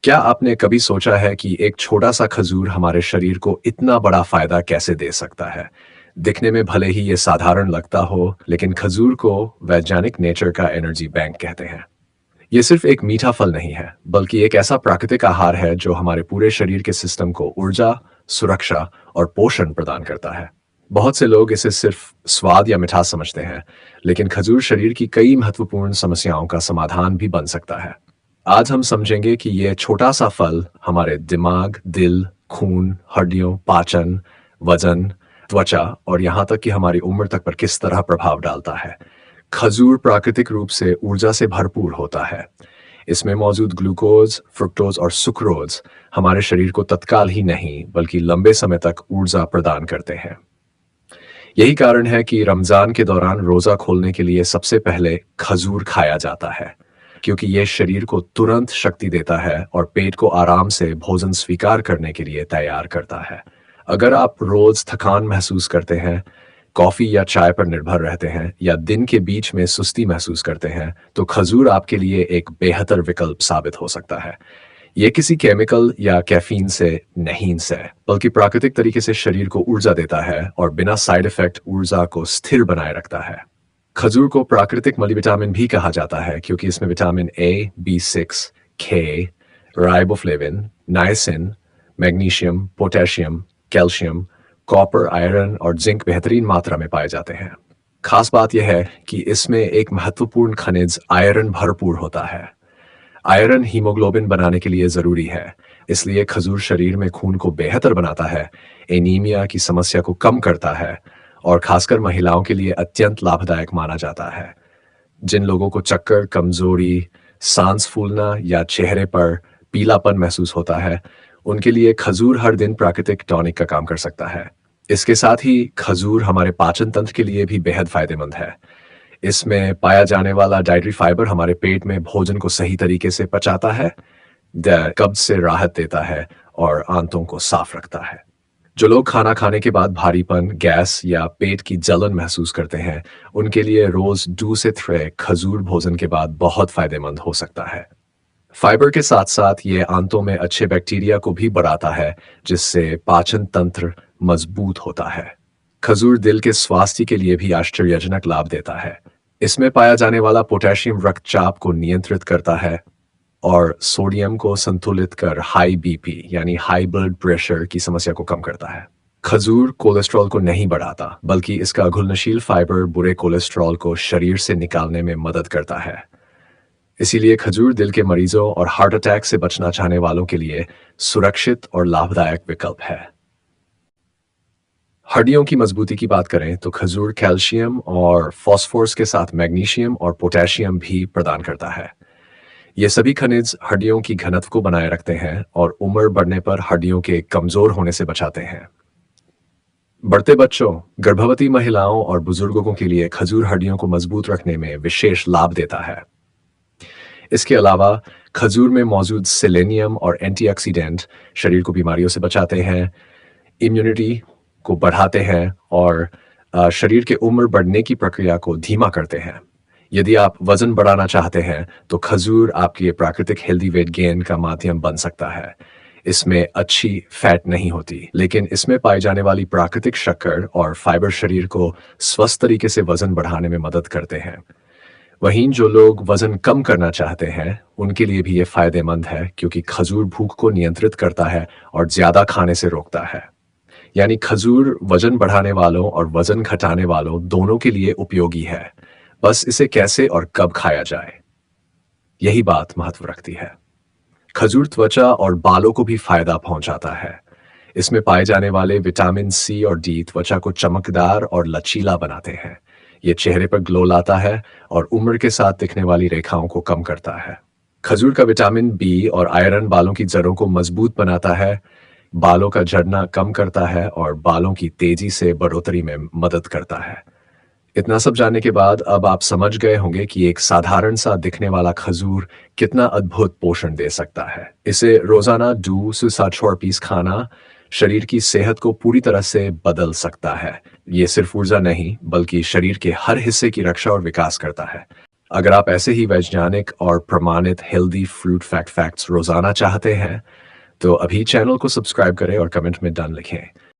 क्या आपने कभी सोचा है कि एक छोटा सा खजूर हमारे शरीर को इतना बड़ा फायदा कैसे दे सकता है? दिखने में भले ही ये साधारण लगता हो, लेकिन खजूर को वैज्ञानिक नेचर का एनर्जी बैंक कहते हैं। ये सिर्फ एक मीठा फल नहीं है, बल्कि एक ऐसा प्राकृतिक आहार है जो हमारे पूरे शरीर के सिस्टम को ऊर्जा, सुरक्षा और पोषण प्रदान करता है। बहुत से लोग इसे सिर्फ स्वाद या मिठास समझते हैं, लेकिन खजूर शरीर की कई महत्वपूर्ण समस्याओं का समाधान भी बन सकता है। आज हम समझेंगे कि यह छोटा सा फल हमारे दिमाग, दिल, खून, हड्डियों, पाचन, वजन, त्वचा और यहाँ तक कि हमारी उम्र तक पर किस तरह प्रभाव डालता है। खजूर प्राकृतिक रूप से ऊर्जा से भरपूर होता है। इसमें मौजूद ग्लूकोज, फ्रुक्टोज और सुक्रोज हमारे शरीर को तत्काल ही नहीं बल्कि लंबे समय तक ऊर्जा प्रदान करते हैं। यही कारण है कि रमजान के दौरान रोजा खोलने के लिए सबसे पहले खजूर खाया जाता है, क्योंकि यह शरीर को तुरंत शक्ति देता है और पेट को आराम से भोजन स्वीकार करने के लिए तैयार करता है। अगर आप रोज थकान महसूस करते हैं, कॉफी या चाय पर निर्भर रहते हैं या दिन के बीच में सुस्ती महसूस करते हैं, तो खजूर आपके लिए एक बेहतर विकल्प साबित हो सकता है। ये किसी केमिकल या कैफीन से नहीं से, बल्कि प्राकृतिक तरीके से शरीर को ऊर्जा देता है और बिना साइड इफेक्ट ऊर्जा को स्थिर बनाए रखता है। खजूर को प्राकृतिक मल्टीविटामिन भी कहा जाता है, क्योंकि इसमें विटामिन ए, B6, के, riboflavin, niacin, magnesium, potassium, calcium, copper, iron और जिंक बेहतरीन मात्रा में पाए जाते हैं। खास बात यह है कि इसमें एक महत्वपूर्ण खनिज आयरन भरपूर होता है। आयरन हीमोग्लोबिन बनाने के लिए जरूरी है, इसलिए खजूर शरीर में खून को बेहतर बनाता है, एनीमिया की समस्या को कम करता है और खासकर महिलाओं के लिए अत्यंत लाभदायक माना जाता है। जिन लोगों को चक्कर, कमजोरी, सांस फूलना या चेहरे पर पीलापन महसूस होता है, उनके लिए खजूर हर दिन प्राकृतिक टॉनिक का काम कर सकता है। इसके साथ ही खजूर हमारे पाचन तंत्र के लिए भी बेहद फायदेमंद है। इसमें पाया जाने वाला डाइटरी फाइबर हमारे पेट में भोजन को सही तरीके से पचाता है, कब्ज से राहत देता है और आंतों को साफ रखता है। जो लोग खाना खाने के बाद भारीपन, गैस या पेट की जलन महसूस करते हैं, उनके लिए रोज 2 से 3 खजूर भोजन के बाद बहुत फायदेमंद हो सकता है। फाइबर के साथ साथ ये आंतों में अच्छे बैक्टीरिया को भी बढ़ाता है, जिससे पाचन तंत्र मजबूत होता है। खजूर दिल के स्वास्थ्य के लिए भी आश्चर्यजनक लाभ देता है। इसमें पाया जाने वाला पोटेशियम रक्तचाप को नियंत्रित करता है और सोडियम को संतुलित कर हाई बीपी यानी हाई ब्लड प्रेशर की समस्या को कम करता है। खजूर कोलेस्ट्रॉल को नहीं बढ़ाता, बल्कि इसका घुलनशील फाइबर बुरे कोलेस्ट्रॉल को शरीर से निकालने में मदद करता है। इसीलिए खजूर दिल के मरीजों और हार्ट अटैक से बचना चाहने वालों के लिए सुरक्षित और लाभदायक विकल्प है। हड्डियों की मजबूती की बात करें तो खजूर कैल्शियम और फास्फोरस के साथ मैग्नीशियम और पोटेशियम भी प्रदान करता है। ये सभी खनिज हड्डियों की घनत्व को बनाए रखते हैं और उम्र बढ़ने पर हड्डियों के कमजोर होने से बचाते हैं। बढ़ते बच्चों, गर्भवती महिलाओं और बुजुर्गों के लिए खजूर हड्डियों को मजबूत रखने में विशेष लाभ देता है। इसके अलावा खजूर में मौजूद सेलेनियम और एंटीऑक्सीडेंट शरीर को बीमारियों से बचाते हैं, इम्यूनिटी को बढ़ाते हैं और शरीर के उम्र बढ़ने की प्रक्रिया को धीमा करते हैं। यदि आप वजन बढ़ाना चाहते हैं तो खजूर आपके लिए प्राकृतिक हेल्दी वेट गेन का माध्यम बन सकता है। इसमें अच्छी फैट नहीं होती, लेकिन इसमें पाई जाने वाली प्राकृतिक शक्कर और फाइबर शरीर को स्वस्थ तरीके से वजन बढ़ाने में मदद करते हैं। वहीं जो लोग वजन कम करना चाहते हैं, उनके लिए भी ये फायदेमंद है, क्योंकि खजूर भूख को नियंत्रित करता है और ज्यादा खाने से रोकता है। यानी खजूर वजन बढ़ाने वालों और वजन घटाने वालों दोनों के लिए उपयोगी है। बस इसे कैसे और कब खाया जाए, यही बात महत्व रखती है। खजूर त्वचा और बालों को भी फायदा पहुंचाता है। इसमें पाए जाने वाले विटामिन सी और डी त्वचा को चमकदार और लचीला बनाते हैं। ये चेहरे पर ग्लो लाता है और उम्र के साथ दिखने वाली रेखाओं को कम करता है। खजूर का विटामिन बी और आयरन बालों की जड़ों को मजबूत बनाता है, बालों का झड़ना कम करता है और बालों की तेजी से बढ़ोतरी में मदद करता है। इतना सब जानने के बाद अब आप समझ गए होंगे कि एक साधारण सा दिखने वाला खजूर कितना अद्भुत पोषण दे सकता है। इसे रोजाना 2 से 7 पीस खाना शरीर की सेहत को पूरी तरह से बदल सकता है। ये सिर्फ ऊर्जा नहीं, बल्कि शरीर के हर हिस्से की रक्षा और विकास करता है। अगर आप ऐसे ही वैज्ञानिक और प्रमाणित हेल्दी फ्रूट फैक्ट्स रोजाना चाहते हैं, तो अभी चैनल को सब्सक्राइब करें और कमेंट में डन लिखें।